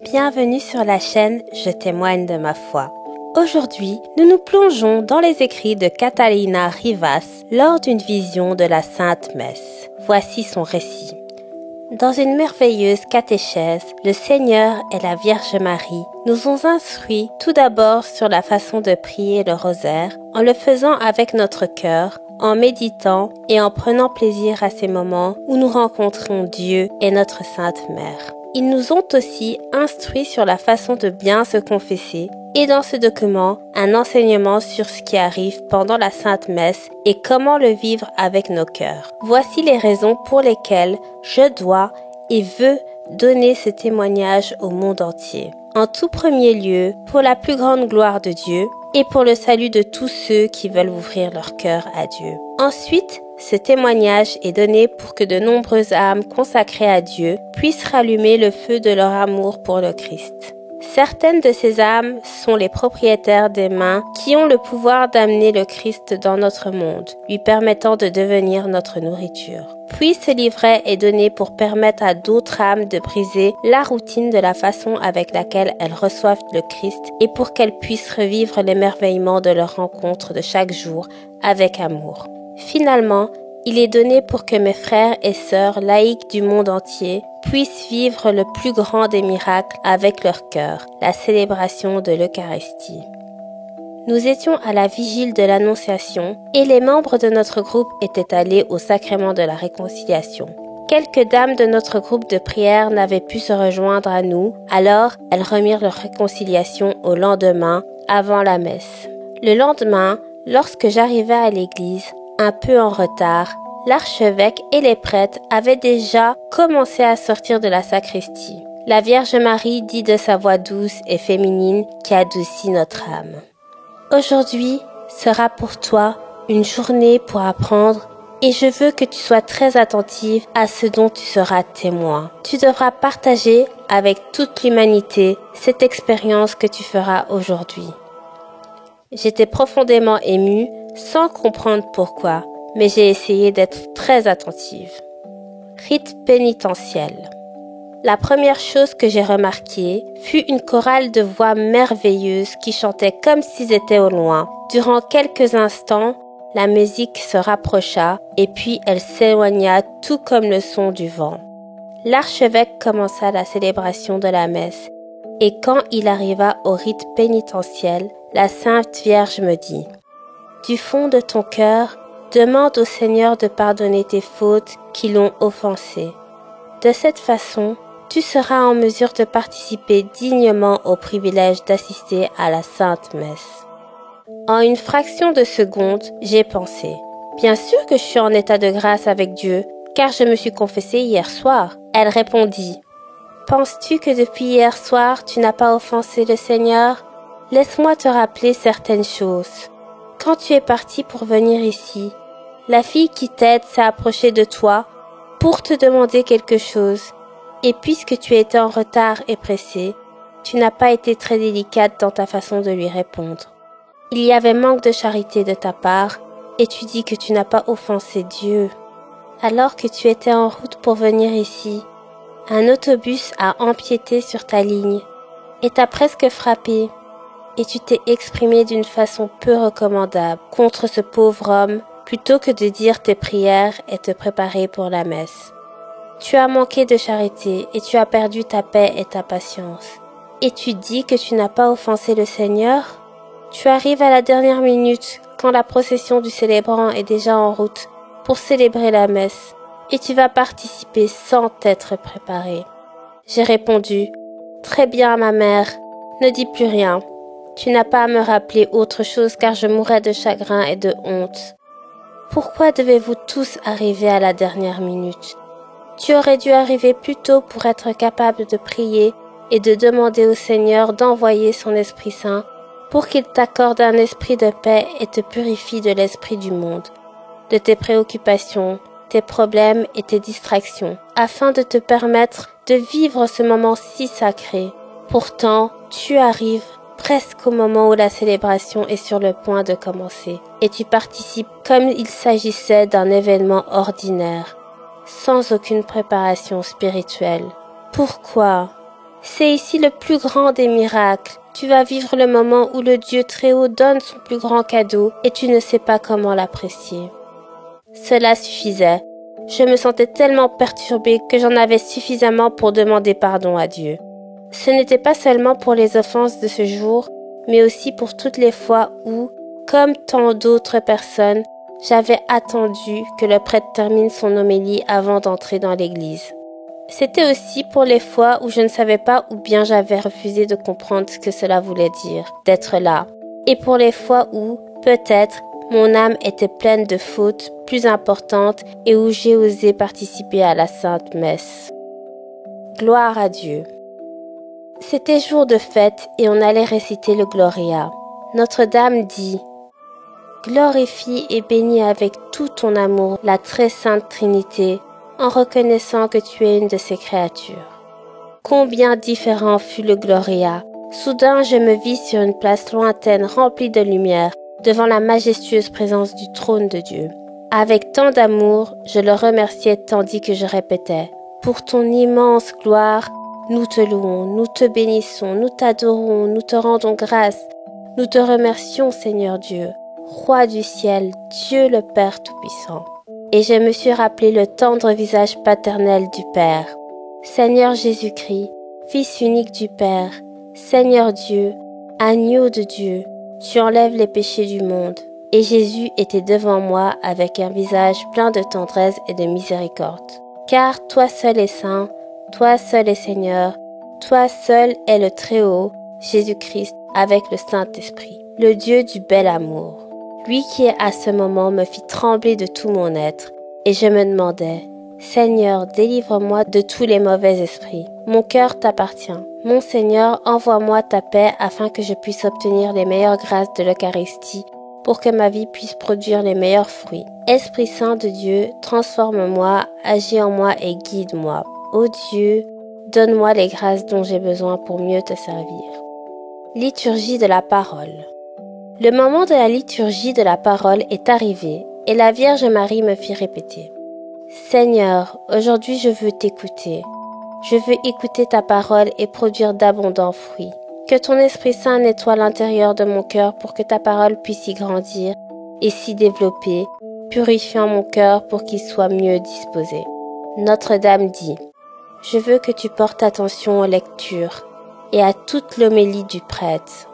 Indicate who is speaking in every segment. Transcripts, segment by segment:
Speaker 1: Bienvenue sur la chaîne Je témoigne de ma foi. Aujourd'hui, nous nous plongeons dans les écrits de Catalina Rivas lors d'une vision de la Sainte Messe. Voici son récit. Dans une merveilleuse catéchèse, le Seigneur et la Vierge Marie nous ont instruits tout d'abord sur la façon de prier le rosaire en le faisant avec notre cœur, en méditant et en prenant plaisir à ces moments où nous rencontrons Dieu et notre Sainte Mère. Ils nous ont aussi instruits sur la façon de bien se confesser et dans ce document, un enseignement sur ce qui arrive pendant la Sainte Messe et comment le vivre avec nos cœurs. Voici les raisons pour lesquelles je dois et veux donner ce témoignage au monde entier. En tout premier lieu, pour la plus grande gloire de Dieu et pour le salut de tous ceux qui veulent ouvrir leur cœur à Dieu. Ensuite, ce témoignage est donné pour que de nombreuses âmes consacrées à Dieu puissent rallumer le feu de leur amour pour le Christ. Certaines de ces âmes sont les propriétaires des mains qui ont le pouvoir d'amener le Christ dans notre monde, lui permettant de devenir notre nourriture. Puis ce livret est donné pour permettre à d'autres âmes de briser la routine de la façon avec laquelle elles reçoivent le Christ et pour qu'elles puissent revivre l'émerveillement de leur rencontre de chaque jour avec amour. Finalement, il est donné pour que mes frères et sœurs laïcs du monde entier puissent vivre le plus grand des miracles avec leur cœur, la célébration de l'Eucharistie. Nous étions à la vigile de l'Annonciation et les membres de notre groupe étaient allés au sacrement de la réconciliation. Quelques dames de notre groupe de prière n'avaient pu se rejoindre à nous, alors elles remirent leur réconciliation au lendemain, avant la messe. Le lendemain, lorsque j'arrivais à l'église, un peu en retard, l'archevêque et les prêtres avaient déjà commencé à sortir de la sacristie. La Vierge Marie dit de sa voix douce et féminine qui adoucit notre âme. Aujourd'hui sera pour toi une journée pour apprendre et je veux que tu sois très attentive à ce dont tu seras témoin. Tu devras partager avec toute l'humanité cette expérience que tu feras aujourd'hui. J'étais profondément émue, sans comprendre pourquoi, mais j'ai essayé d'être très attentive. Rite pénitentiel. La première chose que j'ai remarquée fut une chorale de voix merveilleuses qui chantaient comme s'ils étaient au loin. Durant quelques instants, la musique se rapprocha et puis elle s'éloigna tout comme le son du vent. L'archevêque commença la célébration de la messe et quand il arriva au rite pénitentiel, la Sainte Vierge me dit: du fond de ton cœur, demande au Seigneur de pardonner tes fautes qui l'ont offensé. De cette façon, tu seras en mesure de participer dignement au privilège d'assister à la Sainte Messe. En une fraction de seconde, j'ai pensé: bien sûr que je suis en état de grâce avec Dieu, car je me suis confessée hier soir. Elle répondit: penses-tu que depuis hier soir, tu n'as pas offensé le Seigneur? Laisse-moi te rappeler certaines choses. Quand tu es parti pour venir ici, la fille qui t'aide s'est approchée de toi pour te demander quelque chose. Et puisque tu étais en retard et pressé, tu n'as pas été très délicate dans ta façon de lui répondre. Il y avait manque de charité de ta part et tu dis que tu n'as pas offensé Dieu. Alors que tu étais en route pour venir ici, un autobus a empiété sur ta ligne et t'a presque frappé. Et tu t'es exprimé d'une façon peu recommandable contre ce pauvre homme plutôt que de dire tes prières et te préparer pour la messe. Tu as manqué de charité et tu as perdu ta paix et ta patience. Et tu dis que tu n'as pas offensé le Seigneur? Tu arrives à la dernière minute quand la procession du célébrant est déjà en route pour célébrer la messe et tu vas participer sans t'être préparé. J'ai répondu: très bien ma mère, ne dis plus rien. Tu n'as pas à me rappeler autre chose car je mourrais de chagrin et de honte. Pourquoi devez-vous tous arriver à la dernière minute? Tu aurais dû arriver plus tôt pour être capable de prier et de demander au Seigneur d'envoyer son Esprit Saint pour qu'il t'accorde un esprit de paix et te purifie de l'esprit du monde, de tes préoccupations, tes problèmes et tes distractions, afin de te permettre de vivre ce moment si sacré. Pourtant, tu arrives presque au moment où la célébration est sur le point de commencer, et tu participes comme il s'agissait d'un événement ordinaire, sans aucune préparation spirituelle. Pourquoi? C'est ici le plus grand des miracles. Tu vas vivre le moment où le Dieu très haut donne son plus grand cadeau et tu ne sais pas comment l'apprécier. » Cela suffisait. Je me sentais tellement perturbée que j'en avais suffisamment pour demander pardon à Dieu. Ce n'était pas seulement pour les offenses de ce jour, mais aussi pour toutes les fois où, comme tant d'autres personnes, j'avais attendu que le prêtre termine son homélie avant d'entrer dans l'église. C'était aussi pour les fois où je ne savais pas ou bien j'avais refusé de comprendre ce que cela voulait dire, d'être là. Et pour les fois où, peut-être, mon âme était pleine de fautes plus importantes et où j'ai osé participer à la Sainte Messe. Gloire à Dieu. C'était jour de fête et on allait réciter le Gloria. Notre-Dame dit « Glorifie et bénis avec tout ton amour la très sainte Trinité, en reconnaissant que tu es une de ses créatures. » Combien différent fut le Gloria. Soudain, je me vis sur une place lointaine remplie de lumière, devant la majestueuse présence du trône de Dieu. Avec tant d'amour, je le remerciais tandis que je répétais « Pour ton immense gloire, nous te louons, nous te bénissons, nous t'adorons, nous te rendons grâce. Nous te remercions, Seigneur Dieu, Roi du ciel, Dieu le Père Tout-Puissant. » Et je me suis rappelé le tendre visage paternel du Père. Seigneur Jésus-Christ, Fils unique du Père, Seigneur Dieu, Agneau de Dieu, tu enlèves les péchés du monde. Et Jésus était devant moi avec un visage plein de tendresse et de miséricorde. Car toi seul es saint, toi seul es Seigneur, toi seul est le Très-Haut, Jésus-Christ, avec le Saint-Esprit, le Dieu du bel amour. Lui qui à ce moment me fit trembler de tout mon être, et je me demandais, Seigneur, délivre-moi de tous les mauvais esprits. Mon cœur t'appartient. Mon Seigneur, envoie-moi ta paix afin que je puisse obtenir les meilleures grâces de l'Eucharistie, pour que ma vie puisse produire les meilleurs fruits. Esprit Saint de Dieu, transforme-moi, agis en moi et guide-moi. Ô Dieu, donne-moi les grâces dont j'ai besoin pour mieux te servir. Liturgie de la parole. Le moment de la liturgie de la parole est arrivé, et la Vierge Marie me fit répéter. Seigneur, aujourd'hui je veux t'écouter. Je veux écouter ta parole et produire d'abondants fruits. Que ton Esprit Saint nettoie l'intérieur de mon cœur pour que ta parole puisse y grandir et s'y développer, purifiant mon cœur pour qu'il soit mieux disposé. Notre-Dame dit, « Je veux que tu portes attention aux lectures et à toute l'homélie du prêtre.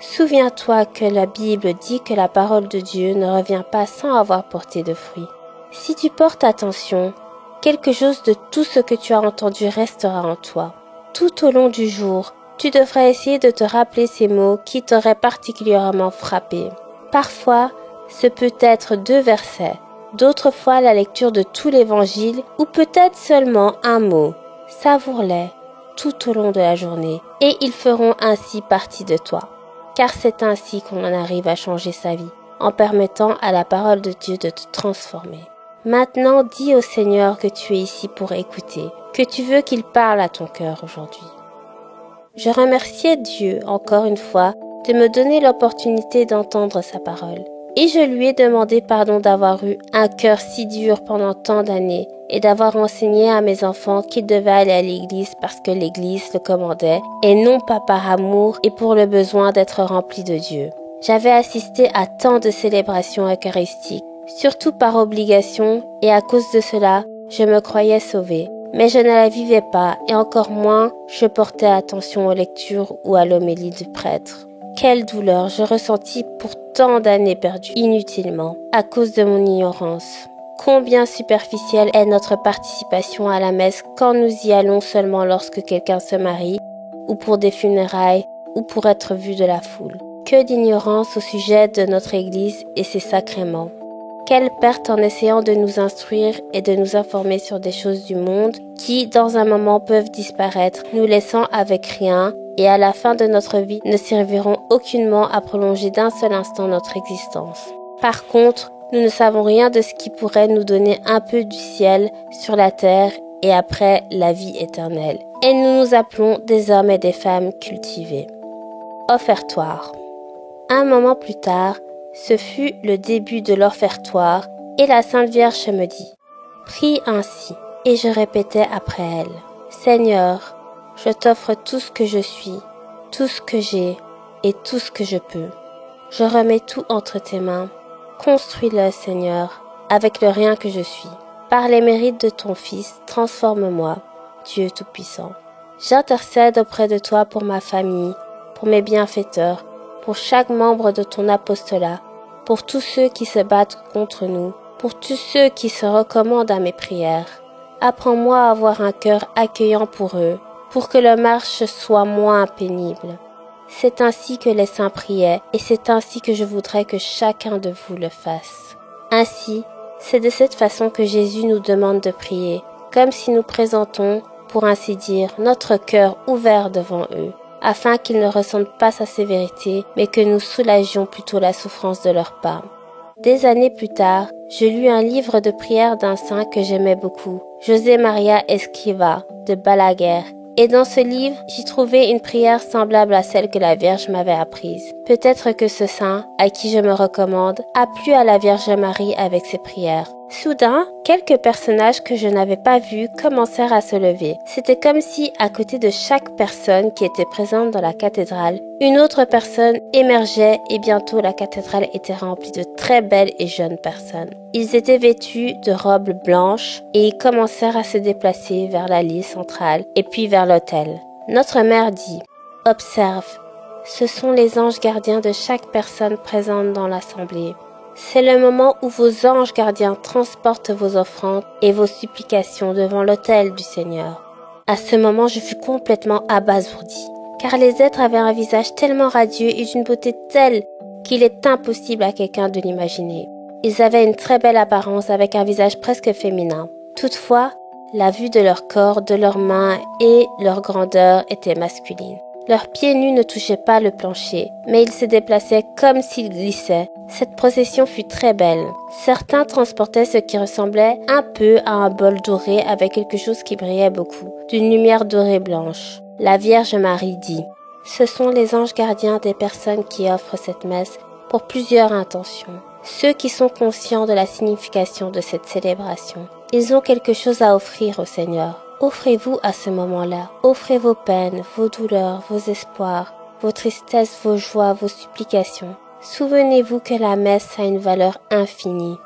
Speaker 1: Souviens-toi que la Bible dit que la parole de Dieu ne revient pas sans avoir porté de fruits. Si tu portes attention, quelque chose de tout ce que tu as entendu restera en toi. Tout au long du jour, tu devrais essayer de te rappeler ces mots qui t'auraient particulièrement frappé. Parfois, ce peut être 2 versets, d'autres fois la lecture de tout l'évangile ou peut-être seulement un mot. Savoure-les tout au long de la journée et ils feront ainsi partie de toi. Car c'est ainsi qu'on en arrive à changer sa vie, en permettant à la parole de Dieu de te transformer. Maintenant, dis au Seigneur que tu es ici pour écouter, que tu veux qu'il parle à ton cœur aujourd'hui. Je remerciais Dieu, encore une fois, de me donner l'opportunité d'entendre sa parole. Et je lui ai demandé pardon d'avoir eu un cœur si dur pendant tant d'années et d'avoir enseigné à mes enfants qu'ils devaient aller à l'église parce que l'église le commandait et non pas par amour et pour le besoin d'être rempli de Dieu. J'avais assisté à tant de célébrations eucharistiques, surtout par obligation, et à cause de cela, je me croyais sauvée. Mais je ne la vivais pas, et encore moins, je portais attention aux lectures ou à l'homélie du prêtre. Quelle douleur je ressentis pour tant d'années perdues inutilement, à cause de mon ignorance. Combien superficielle est notre participation à la messe quand nous y allons seulement lorsque quelqu'un se marie, ou pour des funérailles, ou pour être vu de la foule. Que d'ignorance au sujet de notre Église et ses sacrements. Quelle perte en essayant de nous instruire et de nous informer sur des choses du monde qui, dans un moment, peuvent disparaître, nous laissant avec rien et à la fin de notre vie ne serviront aucunement à prolonger d'un seul instant notre existence. Par contre, nous ne savons rien de ce qui pourrait nous donner un peu du ciel sur la terre et après la vie éternelle. Et nous nous appelons des hommes et des femmes cultivés. Offertoire. Un moment plus tard, ce fut le début de l'offertoire et la Sainte Vierge me dit « Prie ainsi » et je répétais après elle « Seigneur, Je t'offre tout ce que je suis, tout ce que j'ai et tout ce que je peux. Je remets tout entre tes mains. Construis-le, Seigneur, avec le rien que je suis. Par les mérites de ton Fils, transforme-moi, Dieu Tout-Puissant. J'intercède auprès de toi pour ma famille, pour mes bienfaiteurs, pour chaque membre de ton apostolat, pour tous ceux qui se battent contre nous, pour tous ceux qui se recommandent à mes prières. Apprends-moi à avoir un cœur accueillant pour eux, pour que leur marche soit moins pénible. C'est ainsi que les saints priaient, et c'est ainsi que je voudrais que chacun de vous le fasse. Ainsi, c'est de cette façon que Jésus nous demande de prier, comme si nous présentons, pour ainsi dire, notre cœur ouvert devant eux, afin qu'ils ne ressentent pas sa sévérité, mais que nous soulagions plutôt la souffrance de leur part. Des années plus tard, je lus un livre de prière d'un saint que j'aimais beaucoup, José María Escrivá de Balaguer. Et dans ce livre, j'y trouvais une prière semblable à celle que la Vierge m'avait apprise. Peut-être que ce saint, à qui je me recommande, a plu à la Vierge Marie avec ses prières. Soudain, quelques personnages que je n'avais pas vus commencèrent à se lever. C'était comme si, à côté de chaque personne qui était présente dans la cathédrale, une autre personne émergeait et bientôt la cathédrale était remplie de très belles et jeunes personnes. Ils étaient vêtus de robes blanches et ils commencèrent à se déplacer vers l'allée centrale et puis vers l'autel. Notre mère dit « Observe, ce sont les anges gardiens de chaque personne présente dans l'assemblée. C'est le moment où vos anges gardiens transportent vos offrandes et vos supplications devant l'autel du Seigneur. » À ce moment, je fus complètement abasourdie, car les êtres avaient un visage tellement radieux et d'une beauté telle qu'il est impossible à quelqu'un de l'imaginer. Ils avaient une très belle apparence avec un visage presque féminin. Toutefois, la vue de leur corps, de leurs mains et leur grandeur était masculine. Leurs pieds nus ne touchaient pas le plancher, mais ils se déplaçaient comme s'ils glissaient. Cette procession fut très belle. Certains transportaient ce qui ressemblait un peu à un bol doré avec quelque chose qui brillait beaucoup, d'une lumière dorée blanche. La Vierge Marie dit « Ce sont les anges gardiens des personnes qui offrent cette messe pour plusieurs intentions. Ceux qui sont conscients de la signification de cette célébration. Ils ont quelque chose à offrir au Seigneur. Offrez-vous à ce moment-là. Offrez vos peines, vos douleurs, vos espoirs, vos tristesses, vos joies, vos supplications. Souvenez-vous que la messe a une valeur infinie.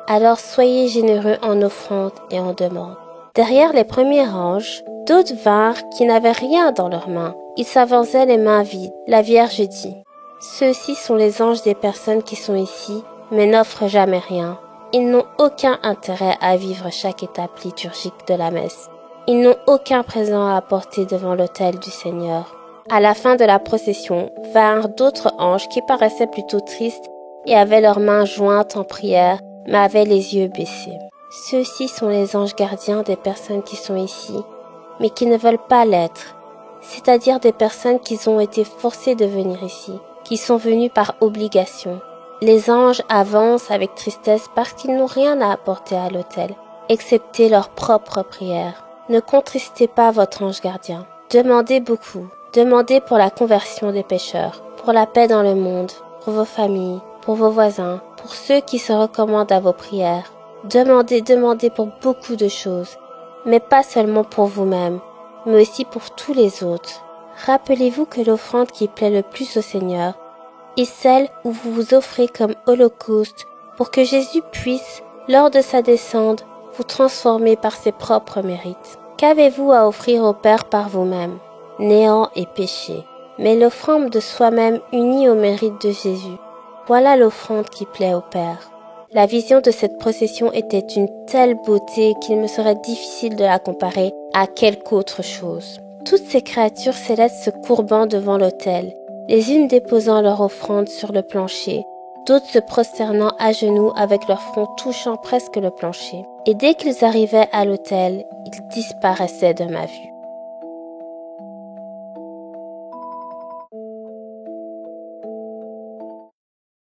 Speaker 1: Alors soyez généreux en offrande et en demande. » Derrière les premiers anges, d'autres vinrent qui n'avaient rien dans leurs mains. Ils s'avançaient les mains vides. La Vierge dit « Ceux-ci sont les anges des personnes qui sont ici, mais n'offrent jamais rien. Ils n'ont aucun intérêt à vivre chaque étape liturgique de la messe. Ils n'ont aucun présent à apporter devant l'autel du Seigneur. » À la fin de la procession, vinrent d'autres anges qui paraissaient plutôt tristes et avaient leurs mains jointes en prière, mais avaient les yeux baissés. Ceux-ci sont les anges gardiens des personnes qui sont ici, mais qui ne veulent pas l'être, c'est-à-dire des personnes qui ont été forcées de venir ici, qui sont venues par obligation. Les anges avancent avec tristesse parce qu'ils n'ont rien à apporter à l'autel, excepté leur propre prière. Ne contristez pas votre ange gardien. Demandez beaucoup. Demandez pour la conversion des pécheurs, pour la paix dans le monde, pour vos familles, pour vos voisins, pour ceux qui se recommandent à vos prières. Demandez pour beaucoup de choses, mais pas seulement pour vous-même, mais aussi pour tous les autres. Rappelez-vous que l'offrande qui plaît le plus au Seigneur est celle où vous vous offrez comme holocauste pour que Jésus puisse, lors de sa descente, vous transformer par ses propres mérites. Qu'avez-vous à offrir au Père par vous-même? Néant et péché, mais l'offrande de soi-même unie au mérite de Jésus. Voilà l'offrande qui plaît au Père. La vision de cette procession était d'une telle beauté qu'il me serait difficile de la comparer à quelque autre chose. Toutes ces créatures célestes se courbant devant l'autel, les unes déposant leur offrande sur le plancher, d'autres se prosternant à genoux avec leur front touchant presque le plancher. Et dès qu'ils arrivaient à l'autel, ils disparaissaient de ma vue.